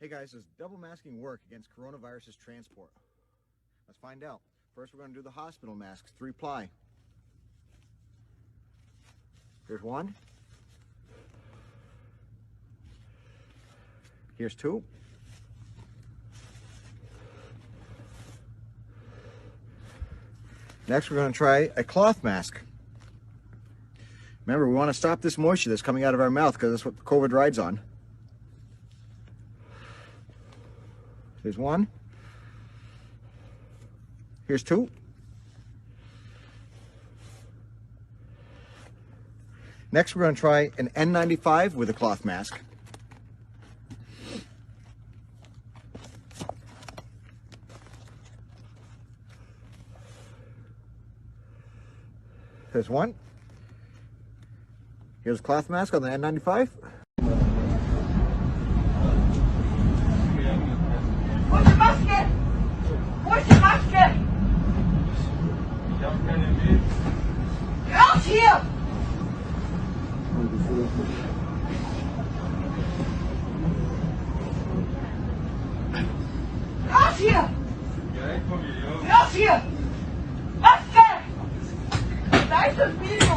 Hey guys, does double masking work against coronavirus's transport? Let's find out. First, we're going to do the hospital masks, 3-ply. Here's one. Here's two. Next, we're going to try a cloth mask. Remember, we want to stop this moisture that's coming out of our mouth because that's what COVID rides on. Here's one. Here's two. Next, we're going to try an N95 with a cloth mask. There's one. Here's a cloth mask on the N95. Where's your Maske? Where's your Maske? Ich habe keine Milch. Raus hier! Raus hier! Ja, ich komme hier. Raus hier! Maske! Da ist das Video!